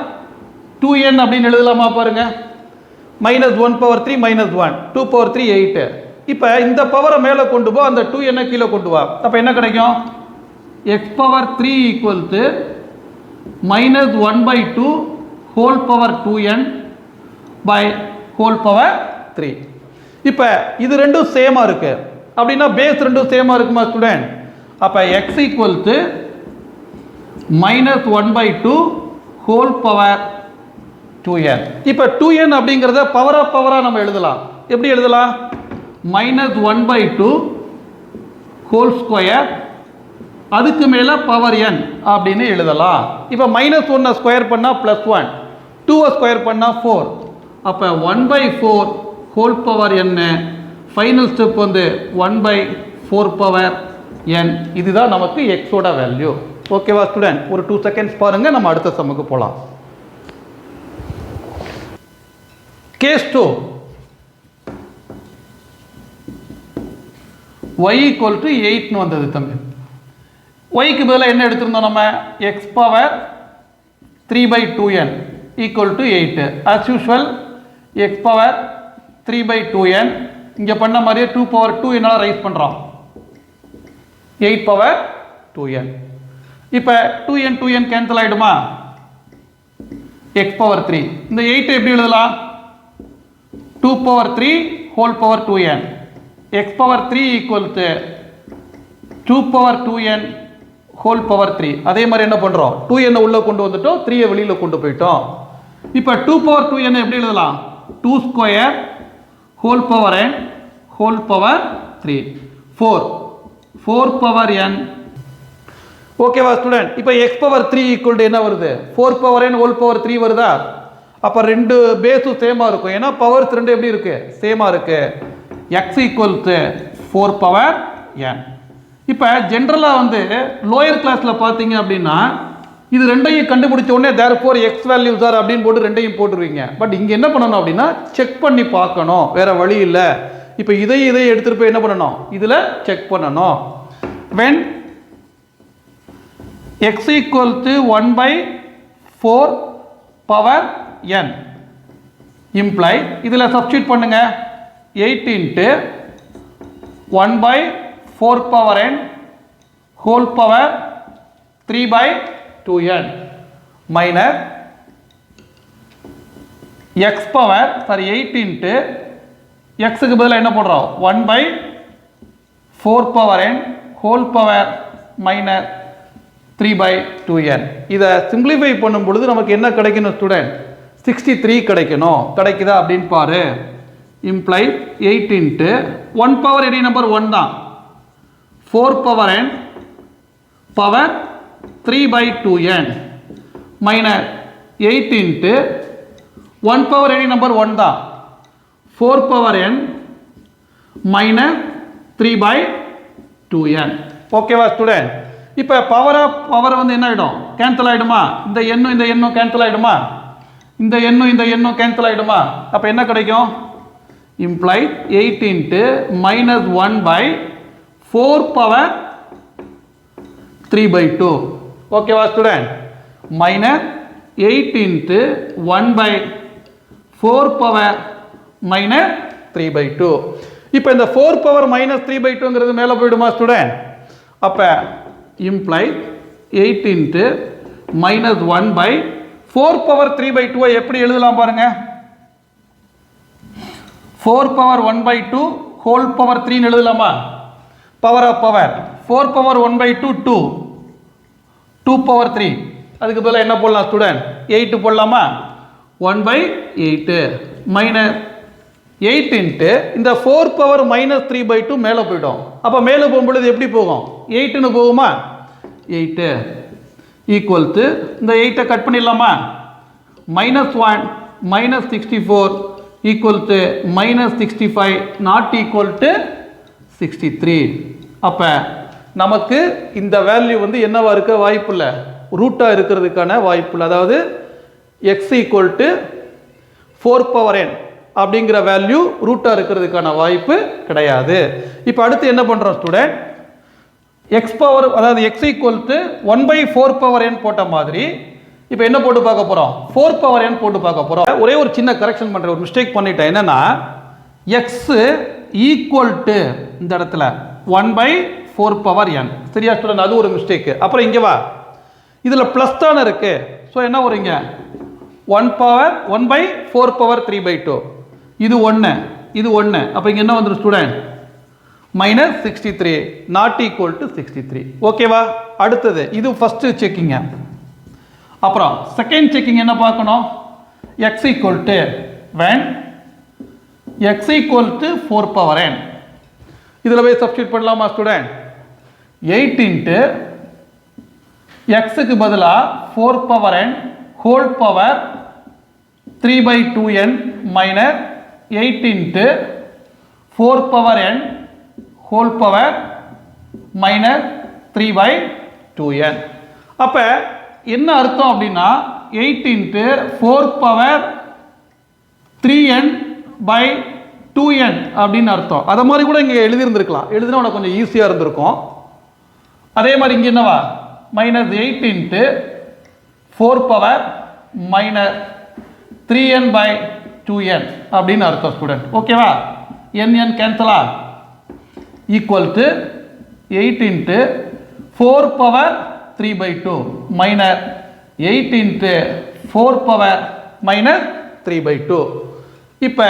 2n அப்படின்னு எழுதலாமா பாருங்க மைனஸ் 1 பவர் 3 மைனஸ் 1 2 பவர் 3 8. இப்போ இந்த பவரை மேலே கொண்டு போ அந்த 2n கீழே கொண்டு வா. அப்போ என்ன கிடைக்கும் x power 3 equal to minus 1/2 whole power 2n by whole power 3. இப்போ இது ரெண்டும் சேமாக இருக்கு அப்படின்னா பேஸ் ரெண்டும் சேமாக இருக்குமா ஸ்டூடெண்ட். அப்போ X equal to minus 1/2 whole power 2n. இப்போ 2n அப்படிங்கிறத பவராக நம்ம எழுதலாம். எப்படி எழுதலாம் மைனஸ் 1/2 ஹோல் ஸ்கொயர் அதுக்கு மேலே பவர் n அப்படின்னு எழுதலாம். இப்போ மைனஸ் 1 ஸ்கொயர் பண்ணால் ப்ளஸ் 1 2 ஸ்கொயர் பண்ணால் 4. அப்போ 1/4 whole power n final step வந்து 1/4 பவர் n. இதுதான் நமக்கு எக்ஸோட வேல்யூ. ஓகேவா ஸ்டூடெண்ட் ஒரு 2 செகண்ட்ஸ் பாருங்க நம்ம அடுத்த சம்முக்கு போகலாம். கேஸ் 2 y ஈக்குவல் டு 8ன்னு வந்தது தம்பி. yக்கு பதிலாக என்ன எடுத்திருந்தோம் நம்ம x power 3/2n equal to 8. As usual X power 3/2n இங்கே பண்ண மாதிரியே 2 பவர் 2 என்னால் ரைஸ் பண்ணுறோம் 8 பவர் 2n. இப்போ 2n கேன்சல் ஆகிடுமா எக்ஸ் பவர் 3. இந்த 8 எப்படி எழுதலாம்? 2 power 3 whole power 2n. X power 3 equal to 2 power 2n whole power 3. அதே மாதிரி என்ன பண்ணுறோம்? 2n உள்ளே கொண்டு வந்துட்டோம், 3 வெளியில் கொண்டு போயிட்டோம். இப்போ 2 பவர் 2n எப்படி எழுதலாம்? 2 square whole power n whole power 3. 4 power n. ஓகேவா ஸ்டூடெண்ட்? இப்போ எக்ஸ் பவர் 3 ஈக்குவல் டு என்ன வருது? 4 பவர் n ஹோல் பவர் 3 வருதா? அப்போ ரெண்டு பேஸும் சேமாக இருக்கும், ஏன்னா பவர்ஸ் ரெண்டு எப்படி இருக்கு? சேமாக இருக்கு. X equal to 4 power n. இப்போ ஜென்ரலாக வந்து லோயர் கிளாஸில் பார்த்தீங்க அப்படின்னா இது ரெண்டையும் கண்டுபிடிச்ச உடனே தேர்ஃபோர் எக்ஸ் வேல்யூஸ் ஆர் அப்படின்னு போட்டு ரெண்டையும் போட்டுருவீங்க. பட் இங்கே என்ன பண்ணணும் அப்படின்னா செக் பண்ணி பார்க்கணும், வேற வழி இல்லை. இப்போ இதையும் எடுத்துகிட்டு போய் என்ன பண்ணணும்? இதில் செக் பண்ணணும். when x equal to 1/4 power n imply இதில் சப்ஸ்டியூட் பண்ணுங்க. 8 into 1/4 power n whole power 3/2n minus x power 8 into xக்கு பதிலாக என்ன போடுறோம்? 1/4 power n whole power minus 3/2n. இதை சிம்பிளிஃபை பண்ணும் பொழுது நமக்கு என்ன கிடைக்கணும் ஸ்டூடெண்ட்? 63 கிடைக்கணும். கிடைக்குதா அப்படின்னு பாரு. Imply 8 into 1 power any number 1 தான், 4 power n power 3/2n minus 8 into 1 power any number 1 தான், 4 பவர் n மைனஸ் 3/2n. ஓகேவா ஸ்டூடெண்ட்? இப்போ பவர் வந்து என்ன ஆகிடும்? கேன்சல் ஆகிடுமா? இந்த எண்ணும் கேன்சல் ஆகிடுமா? இந்த எண்ணும் கேன்சல் ஆகிடுமா? அப்போ என்ன கிடைக்கும்? Imply 8 into minus 1/4 power 3/2. ஓகேவா student? Minus 8 into 1/4 power minus 3/2. இப்போ இந்த 4 பவர் மைனஸ் 3/2ங்கிறது மேலே போயிடுமா ஸ்டூடெண்ட்? அப்போ இம்ப்ளை 8 into minus 1/4 பவர் 3/2 எப்படி எழுதலாம் பாருங்க. 4 பவர் 1/2 ஹோல் பவர் 3 எழுதலாமா? Power of power 4 power 1/2 2 power 3. அதுக்கு பதிலாக என்ன போடலாம் ஸ்டூடெண்ட்? 8 போடலாமா? 1/8 மைனஸ் 8 into இந்த 4 பவர் மைனஸ் 3/2 மேலே போயிடும். அப்போ மேலே போகும்பொழுது எப்படி போகும்? 8ன்னு போகுமா? 8 ஈக்குவல் டு இந்த 8 கட் பண்ணிடலாமா? -1 minus 64 equal to minus 65 not equal to 63. அப்போ நமக்கு இந்த வேல்யூ வந்து என்னவா இருக்க வாய்ப்பு இல்லை? ரூட்டாக இருக்கிறதுக்கான வாய்ப்பு இல்லை. அதாவது x equal to 4 power n அப்படிங்கிற வேல்யூ ரூட்டாக இருக்கிறதுக்கான வாய்ப்பு கிடையாது. இப்போ அடுத்து என்ன பண்ணுறோம் ஸ்டூடெண்ட்? எக்ஸ் பவர் அதாவது X equal to 1/4 power n போட்ட மாதிரி இப்போ என்ன போட்டு பார்க்க போகிறோம்? 4 பவர் n போட்டு பார்க்க போகிறோம். ஒரே ஒரு சின்ன கரெக்ஷன் பண்ணுறேன், ஒரு மிஸ்டேக் பண்ணிட்டேன். என்னன்னா எக்ஸ் ஈக்குவல் டு இந்த இடத்துல 1/4 பவர் n. சரியா ஸ்டூடெண்ட்? அது ஒரு மிஸ்டேக்கு. அப்புறம் இங்கே வா, இதில் ப்ளஸ் தானே இருக்கு. ஸோ என்ன வருங்க? 1/4 பவர் 3/2. இது 1. அப்போ இங்கே என்ன வந்துடும் student? Minus 63 not equal to 63. ஓகேவா? அடுத்தது இது ஃபர்ஸ்ட் செக்கிங்க. அப்புறம் செகண்ட் செக்கிங் என்ன பார்க்கணும்? X equal to when X equal to 4 power n. இதில் போய் சப்ஸ்டியூட் பண்ணலாமா ஸ்டூடெண்ட்? 8 இன்ட்டு எக்ஸுக்கு பதிலாக 4 power n whole power 3/2n minus 8 into 4 power n whole power minus 3/2n. அப்போ என்ன அர்த்தம் அப்படின்னா 8 இன்ட்டு 4 பவர் 3n/2n அப்படின்னு அர்த்தம். அதை மாதிரி கூட இங்கே எழுதியிருந்திருக்கலாம். எழுதினா உனக்கு கொஞ்சம் ஈஸியாக இருந்திருக்கும். அதே மாதிரி இங்கே என்னவா? minus 8 into 4 power minus 3n/2n அப்படின்னு அர்த்தம் ஸ்டூடெண்ட். ஓகேவா? n கேன்சலா equal to 8 into 4 power 3/2 minus 8 into 4 power minus 3/2. இப்போ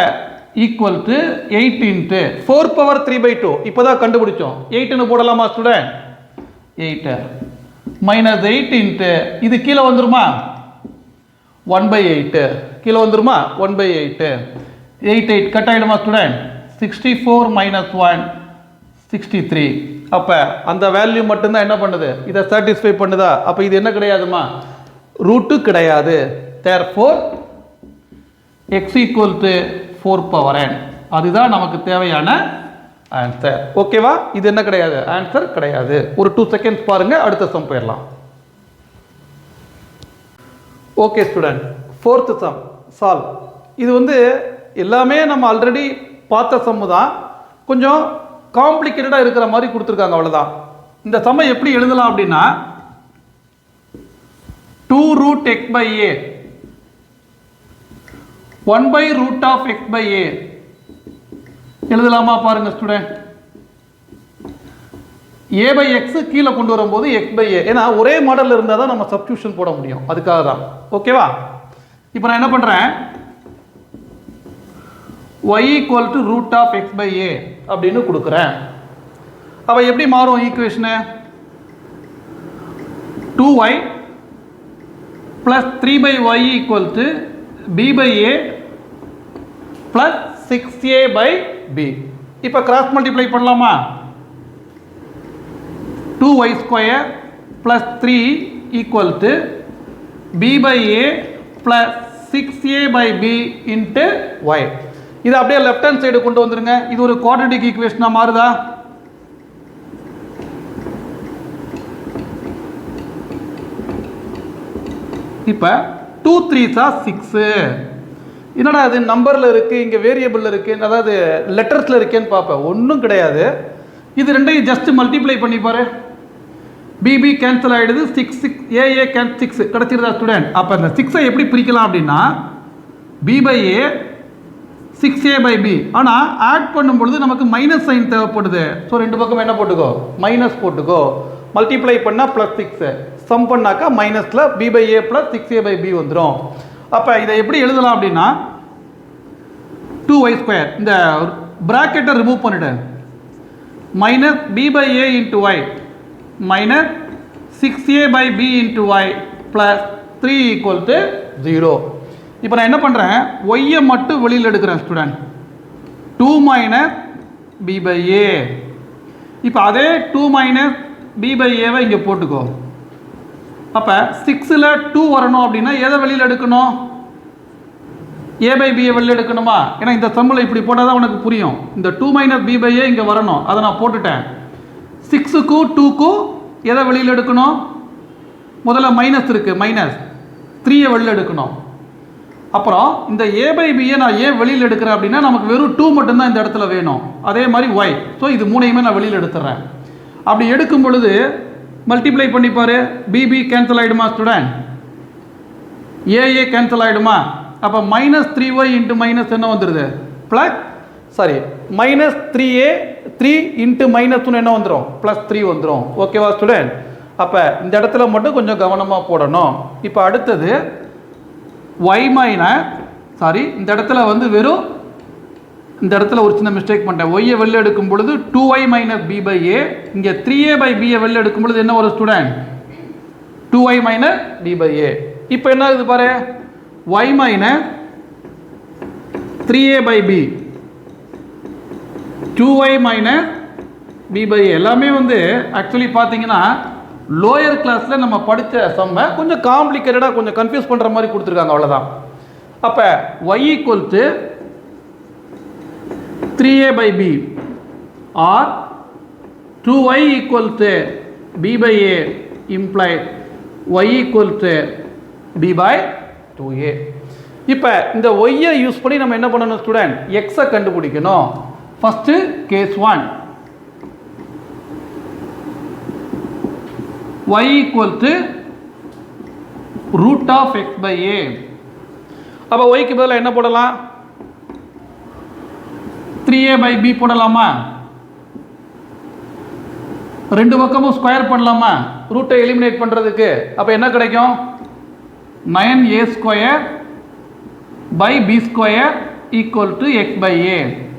ஈக்குவல் டு 8 இன்ட்டு 4 power 3/2. இப்போ தான் கண்டுபிடிச்சோம். 8ன்னு போடலாமா ஸ்டூடெண்ட்? 8 மைனஸ் 8 இன்ட்டு இது கீழே வந்துருமா? 1/8 கீழே வந்துருமா? 1/8. 8 கட் ஆகிடுமா ஸ்டூடெண்ட்? 64 minus 1 63. அப்போ அந்த வேல்யூ மட்டும்தான் என்ன பண்ணுது? இதை சாட்டிஸ்ஃபை பண்ணுதா? அப்போ இது என்ன கிடையாதுமா? ரூட்டு கிடையாது. Therefore x equal to 4 power n. அதுதான் நமக்கு தேவையான ஆன்சர். ஓகேவா? இது என்ன கிடையாது? ஆன்சர் கிடையாது. ஒரு 2 செகண்ட்ஸ் பாருங்க, அடுத்த சம் போயிடலாம். Okay student, 4th some solve. இது வந்து எல்லாமே நம்ம ஆல்ரெடி பார்த்த சம்மு தான், கொஞ்சம் காம்ப்ளிகேட்டடாக இருக்கிற மாதிரி கொடுத்துருக்காங்க, அவ்வளோதான். இந்த சம்மை எப்படி எழுதலாம் அப்படின்னா 2 root x by a 1 by root of x by a எழுதலாமா? பாருங்க ஸ்டூடெண்ட், a by x கீழே கொண்டு வரும்போது x by a, ஏன்னா ஒரே மாடல் இருந்தால் தான் நம்ம சப்ஸ்டியூஷன் போட முடியும், அதுக்காக தான். ஓகேவா? இப்போ நான் என்ன பண்ணுறேன், y equal to root of x by a அப்படின்னு கொடுக்குறேன். அப்போ எப்படி மாறும் equation? 2y plus 3 by y equal to b by a plus 6a by b. இப்போ கிராஸ் மல்டிப்ளை பண்ணலாமா? 2y square plus 3 equal to b by a plus 6a by b into y. இது அப்படியே left hand side கொண்டு வந்துருங்க. இது ஒரு quadratic ஈக்குவேஷனா மாறுதா? இப்போ 2 3s are 6. என்னடா அது நம்பரில் இருக்குது, இங்கே வேரியபிளில் இருக்குது, அதாவது லெட்டர்ஸில் இருக்கேன்னு பார்ப்பேன். ஒன்றும் கிடையாது. இது ரெண்டையும் ஜஸ்ட் மல்டிப்ளை பண்ணி பாரு. பிபி கேன்சல் ஆகிடுது, 6 6 ஏஏ கேன் 6 கிடச்சிருதா ஸ்டூடெண்ட்? அப்போ இந்த 6ஐ எப்படி பிரிக்கலாம் அப்படின்னா b by a 6a by b. ஆனால் ஆட் பண்ணும் பொழுது நமக்கு மைனஸ் சைன் தேவைப்படுது. ஸோ ரெண்டு பக்கம் என்ன போட்டுக்கோ? மைனஸ் போட்டுக்கோ. மல்டிப்ளை பண்ணால் ப்ளஸ் 6, சம் பண்ணாக்கா மைனஸில் b by a plus 6a by b வந்துடும். அப்போ இதை எப்படி எழுதலாம் அப்படின்னா 2y ஸ்கொயர், இந்த ப்ராக்கெட்டை ரிமூவ் பண்ணிவிடு, minus b by a into y minus 6a by b into y plus 3 equal to 0. இப்போ நான் என்ன பண்ணுறேன், ஒய்யை மட்டும் வெளியில் எடுக்கிறேன் student. 2 minus b by a. இப்போ அதே 2 மைனஸ் பி பை ஏவை இங்கே போட்டுக்கோ. அப்போ 6ல் 2 வரணும் அப்படின்னா எதை வெளியில் எடுக்கணும்? ஏ பை பியை வெளியில் எடுக்கணுமா? ஏன்னா இந்த சம்மில் இப்படி போட்டால் தான் உனக்கு புரியும். இந்த 2 மைனஸ் பி பை ஏ இங்கே வரணும், அதை நான் போட்டுட்டேன். 6க்கும் 2க்கும் எதை வெளியில் எடுக்கணும்? முதல்ல மைனஸ் இருக்குது, மைனஸ் 3யை வெளியில் எடுக்கணும். அப்புறம் இந்த ஏ பை பியை நான் ஏன் வெளியில் எடுக்கிறேன் அப்படின்னா நமக்கு வெறும் 2 மட்டும்தான் இந்த இடத்துல வேணும். அதே மாதிரி ஒய். ஸோ இது மூணையுமே நான் வெளியில் எடுத்துறேன். அப்படி எடுக்கும் பொழுது மல்டிப்ளை பண்ணிப்பாரு. பிபி கேன்சல் ஆகிடுமா ஸ்டூடெண்ட்? ஏஏ கேன்சல் ஆகிடுமா? அப்போ மைனஸ் 3y இன்ட்டு மைனஸ் என்ன வந்துடுது? Plus sorry minus 3a 3 into minus 1 என்ன வந்துடும்? ப்ளஸ் 3 வந்துடும். ஓகேவா ஸ்டூடெண்ட்? அப்போ இந்த இடத்துல மட்டும் கொஞ்சம் கவனமாக போடணும். இப்போ அடுத்தது y மைனஸ் சாரி இந்த இடத்துல வந்து வெறும் இந்த இடத்துல ஒரு சின்ன மிஸ்டேக் பண்ணிட்டேன். ஒய்யை வெளில எடுக்கும் பொழுது 2y மைனஸ் பி பை ஏ, இங்கே 3a பை பியை வெளில எடுக்கும் பொழுது என்ன வரும் student? 2y minus b by a. இப்போ என்ன ஆகுது பாரு, y minus 3a by b 2y minus b by a. எல்லாமே வந்து ஆக்சுவலி பார்த்தீங்கன்னா லோயர் கிளாஸில் நம்ம படித்த சம்மை கொஞ்சம் காம்ப்ளிகேட்டடாக கொஞ்சம் கன்ஃபியூஸ் பண்ணுற மாதிரி கொடுத்துருக்காங்க, அவ்வளோதான். அப்போ y equal to 3a by b or 2y equal to b by a implies y equal to b by 2a. இப்போ இந்த y-ஐ யூஸ் பண்ணி நம்ம என்ன பண்ணணும் ஸ்டூடெண்ட்? x-ஐ கண்டுபிடிக்கணும். First case 1, y equal to root of x by a. அப்போ y-க்கு பதிலாக என்ன போடலாம்? 3a by b போடலாமா? ரெண்டு பக்கமும் ஸ்கொயர் பண்ணலாமா ரூட்டை எலிமினேட் பண்ணுறதுக்கு? அப்போ என்ன கிடைக்கும்? 9a square by b square equal to x by a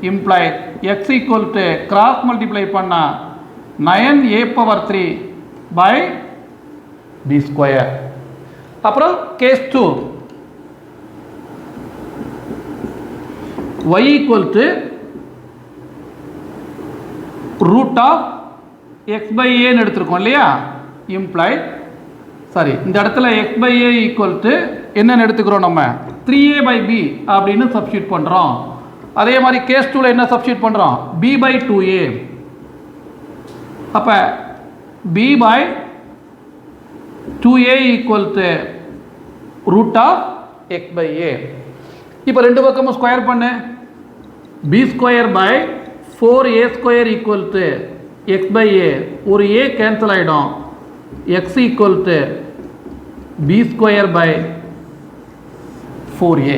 implies x equal to cross multiply பண்ணா 9a power 3 by b square. அப்புறம் case 2 y equal to root of x by a ன்னு எடுத்துருக்கோம் இல்லையா, implies sorry இந்த இடத்துல x by a equal to என்னன்னு எடுத்துக்கிறோம் நம்ம 3a by b அப்படின்னு சப்ஸ்டியூட் பண்ணுறோம். அதே மாதிரி கேஸ் 2ல என்ன சப்ஸ்டியூட் பண்ணுறோம், b by 2a. அப்போ b by 2a equal to root of x by a. இப்போ ரெண்டு பக்கமும் ஸ்கொயர் பண்ணு, b square by 4a square equal to x by a. ஒரு a கேன்சல் ஆகிடும், x equal to b square by 4a.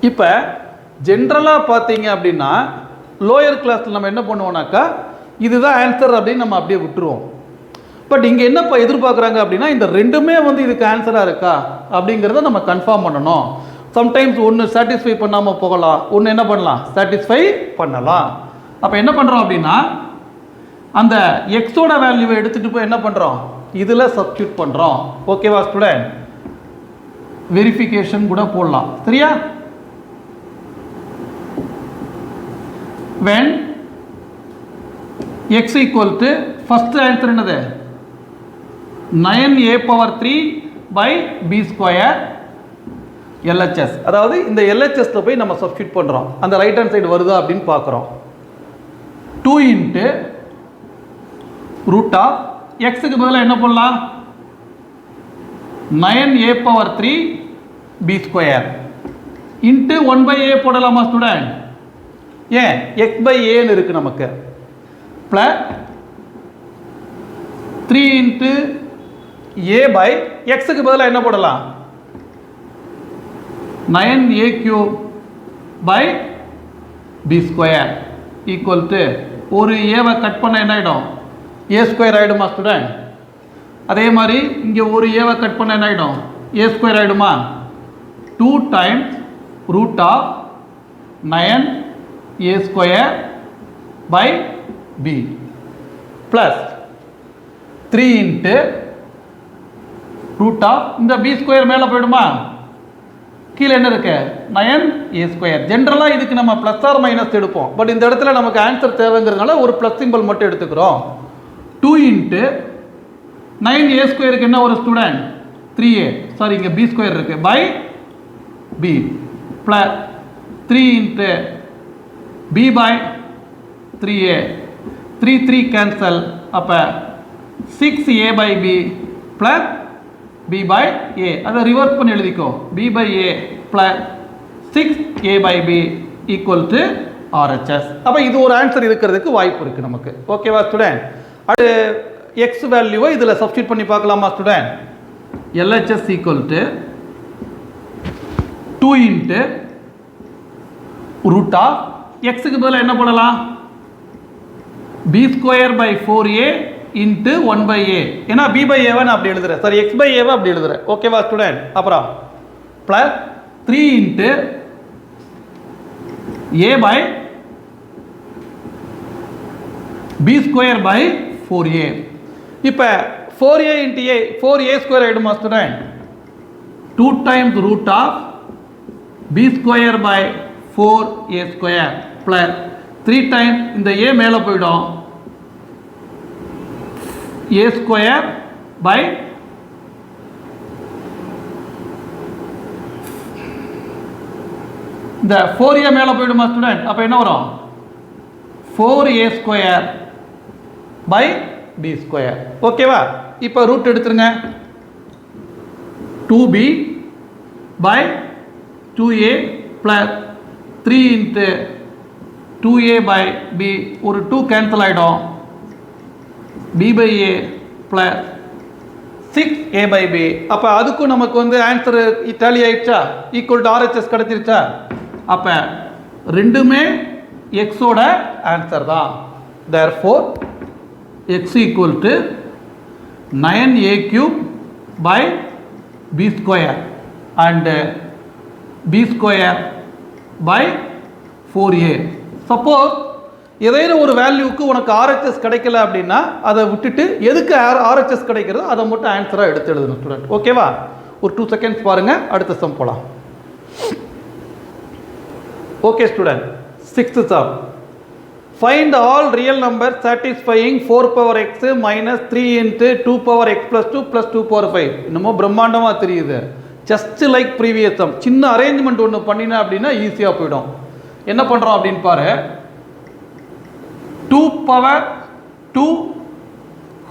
இப்போ ஜென்ரலாக பார்த்தீங்க அப்படின்னா லோயர் கிளாஸில் நம்ம என்ன பண்ணுவோம்னாக்கா இதுதான் ஆன்சர் அப்படின்னு நம்ம அப்படியே விட்டுருவோம். பட் இங்கே என்னப்பா எதிர்பார்க்குறாங்க அப்படின்னா இந்த ரெண்டுமே வந்து இதுக்கு ஆன்சராக இருக்கா அப்படிங்கிறத நம்ம கன்ஃபார்ம் பண்ணணும். சம்டைம்ஸ் ஒன்று சாட்டிஸ்ஃபை பண்ணாமல் போகலாம், ஒன்று என்ன பண்ணலாம் சாட்டிஸ்ஃபை பண்ணலாம். அப்போ என்ன பண்ணுறோம் அப்படின்னா அந்த எக்ஸோட வேல்யூவை எடுத்துகிட்டு போய் என்ன பண்ணுறோம் இதில் சப்ஸ்டியூட் பண்ணுறோம். ஓகேவா ஸ்டூடெண்ட், வெரிஃபிகேஷன் கூட போடலாம் சரியா. when x equal to first answer என்னது 9a power 3 by b square LHS. அதாவது இந்த LHSல போய் நம்ம சப்ஸ்டியூட் பண்ணுறோம், அந்த ரைட் ஹேண்ட் சைடு வருதா அப்படின்னு பார்க்குறோம். 2 into root of xக்கு பதிலாக என்ன பண்ணலாம் 9a power 3 b square into 1 by a போடலாமா ஸ்டூடெண்ட், ஏன் x by a ன்னு இருக்கு நமக்கு, plus 3 into a by xக்கு பதிலாக என்ன போடலாம் 9a cube by b square equal to ஒரு ஏவை கட் பண்ண என்ன ஆகிடும் a square ஆகிடுமா ஸ்டூடெண்ட். அதே மாதிரி இங்கே ஒரு ஏவை கட் பண்ண என்ன ஆகிடும் a square ஆகிடுமா. 2 times root of 9a square by b plus 3 into root of இந்த b square மேலே போயிடுமா, கீழே என்ன இருக்கு 9a square. ஜென்ரலாக இதுக்கு நம்ம ப்ளஸ் ஆர் மைனஸ் எடுப்போம், பட் இந்த இடத்துல நமக்கு ஆன்சர் தேவைங்கிறதுனால ஒரு ப்ளஸ் சிம்பிள் மட்டும் எடுத்துக்கிறோம். 2 into 9a ஸ்கொயருக்கு என்ன ஒரு ஸ்டூடெண்ட் 3a, சாரி இங்கே b ஸ்கொயர் இருக்கு by b plus 3 into b by 3a, 3 3 cancel, அப்போ 6a by b plus b by a. அதை ரிவர்ஸ் பண்ணி எழுதிக்கோ, b by a plus 6a by b equal to RHS. அப்போ இது ஒரு answer இருக்கிறதுக்கு வாய்ப்பு இருக்குது நமக்கு. ஓகேவா ஸ்டூடெண்ட், அது எக்ஸ் வேல்யூவை இதில் சப்ஸ்டியூட் பண்ணி பார்க்கலாமா student. LHS equal to 2 into root of xக்கு பதிலாக என்ன போடலாம் b square by 4a into 1 by a. ஏன்னா b by a நான் அப்படி எழுதுறேன், சாரி x by a அப்படி எழுதுறேன். ஓகேவா ஸ்டூடெண்ட், அப்புறம் plus 3 into a by b square by 4a. இப்போ 4a into a 4a square ஆகிடுமா student. 2 times root of b square by 4a square plus 3 times இந்த a மேலே போயிடும் a square by இந்த 4a மேலே போயிடுமா ஸ்டூடெண்ட். அப்போ என்ன வரும் 4a square by b square. ஓகேவா, இப்போ ரூட் எடுத்துருங்க 2b by 2a plus 3 into 2a by b, ஒரு 2 கேன்சல் ஆகிடும், b by a plus 6a by b. அப்போ அதுக்கும் நமக்கு வந்து ஆன்சர் டேலி ஆயிடுச்சா, ஈக்குவல் டு RHS கிடச்சிருச்சா. அப்போ ரெண்டுமே எக்ஸோட ஆன்சர் தான். therefore x equal to 9a cube by b square and b square by 4a. Suppose ஏதேனும் ஒரு வேல்யூக்கு உனக்கு ஆர்ஹெச்எஸ் கிடைக்கல அப்படின்னா அதை விட்டுட்டு எதுக்கு ஆர்ஹெச்எஸ் கிடைக்கிறதோ அதை மட்டும் ஆன்சராக எடுத்து எழுதணும் ஸ்டூடெண்ட். ஓகேவா? ஒரு 2 செகண்ட்ஸ் பாருங்கள், அடுத்த சம் போகலாம். Okay student, 6th sum. Find all real numbers satisfying 4 power x minus 3 into 2 power x plus 2 plus 2 power 5. இன்னமும் பிரம்மாண்டமாக தெரியுது. Just like previous some. சின்ன அரேஞ்ச்மெண்ட் ஒன்று பண்ணினா அப்படின்னா ஈஸியாக போயிடும். என்ன பண்ணுறோம் அப்படின்னு பாரு. 2 power 2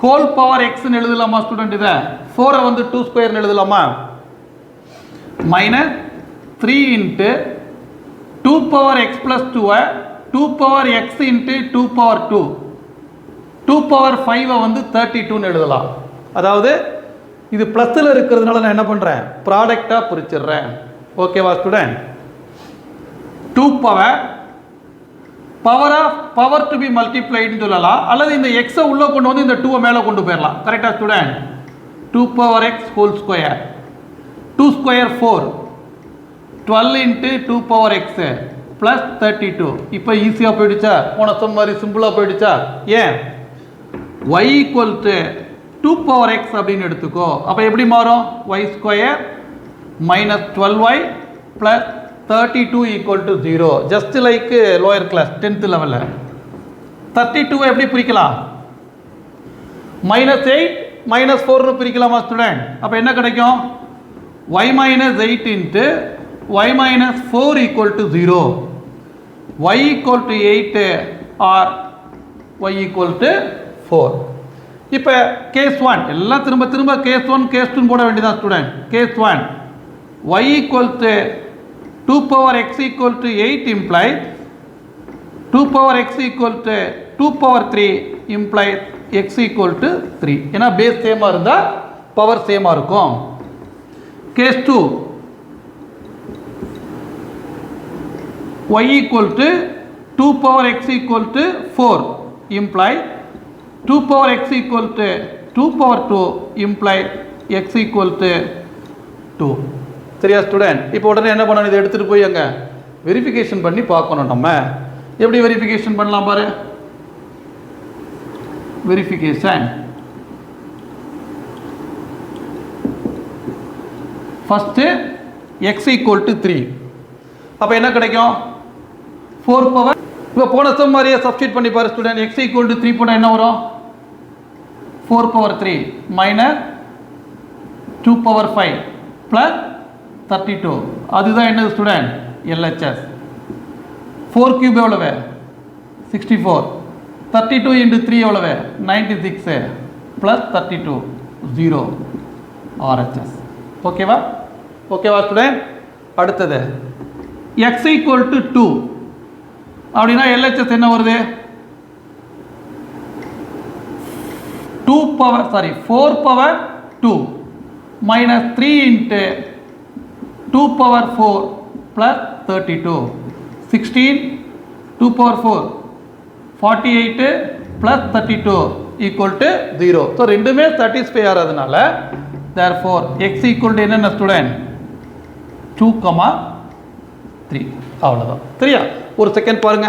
whole power xன்னு எழுதலாமா ஸ்டூடெண்ட்? இதை 4 வந்து 2 ஸ்கொயர்னு எழுதலாமா? Minus 3 into 2 power x plus 2 2 power x into 2 power 2 2 power 5 வந்து 32ன்னு எழுதலாம். அதாவது இது ப்ளஸில் இருக்கிறதுனால நான் என்ன பண்ணுறேன், ப்ராடக்டாக பிரிச்சிடுறேன். ஓகேவா ஸ்டூடெண்ட்? 2 பவர் டு பி மல்டிப்ளைடுன்னு சொல்லலாம், அல்லது இந்த எக்ஸை உள்ளே கொண்டு வந்து இந்த 2 மேலே கொண்டு போயிடலாம். கரெக்டாக student? 2 power x whole square 2 square 4 12 into 2 power x plus 32. இப்போ ஈஸியாக போயிடுச்சா? போன சம் மாதிரி சிம்பிளாக போயிடுச்சா? ஏன்? y equal to 2 power x அப்படின்னு எடுத்துக்கோ. அப்போ எப்படி மாறும்? y square minus 12y plus 32 equal to 0. Just like lower class 10th லெவலில் 32 எப்படி பிரிக்கலாம்? -8 -4 பிரிக்கலாமா ஸ்டூடெண்ட்? அப்போ என்ன கிடைக்கும்? y -8 இன்ட்டு y -4 equal to 0. y equal to 8 or y equal to 4. இப்போ கேஸ் 1 எல்லாம் திரும்ப திரும்ப கேஸ் 1 கேஸ் 2 போட வேண்டியதான் student. Case 1 y equal to 2 power x equal to 8 implies 2 power x equal to 2 power 3 implies x equal to 3. ஏன்னா base சேமாக இருந்தால் power சேமாக இருக்கும். Case 2 y equal to 2 power x equal to 4 implies 2 power x equal to 2 power 2 implies x equal to 2. சரியா student? இப்போ உடனே என்ன பண்ணணும், இதை எடுத்துகிட்டு போய் அங்கே வெரிஃபிகேஷன் பண்ணி பார்க்கணும். நம்ம எப்படி வெரிஃபிகேஷன் பண்ணலாம் பாரு. Verification first x equal to 3. அப்போ என்ன கிடைக்கும்? 4 பவர். இப்போ போன சம் மாதிரியே சப்ஸ்டியூட் பண்ணி பாரு ஸ்டூடெண்ட். x ஈக்குவல் டு 3 போனால் என்ன வரும்? 4 பவர் 3 மைனஸ் 2 பவர் 5 ப்ளஸ் 32. அதுதான் என்னது ஸ்டூடெண்ட்? LHS. 4 கியூப் எவ்வளவு? 64. 32 இன்ட்டு 3 எவ்வளவு? 96 ப்ளஸ் 32 0 RHS. ஓகேவா? ஓகேவா ஸ்டூடெண்ட்? அடுத்தது x ஈக்குவல் டு 2 அப்படின்னா LHS என்ன வருது? 4 power 2 minus 3 into 2 power 4 plus 32. 16 2 power 4 48 plus 32 equal to 0. So ரெண்டுமே satisfy ஆகிறதுனால therefore x equal to என்னென்ன ஸ்டூடெண்ட்? 2, 3. அவ்வளோதான். சரியா? ஒரு செகண்ட் பாருங்க.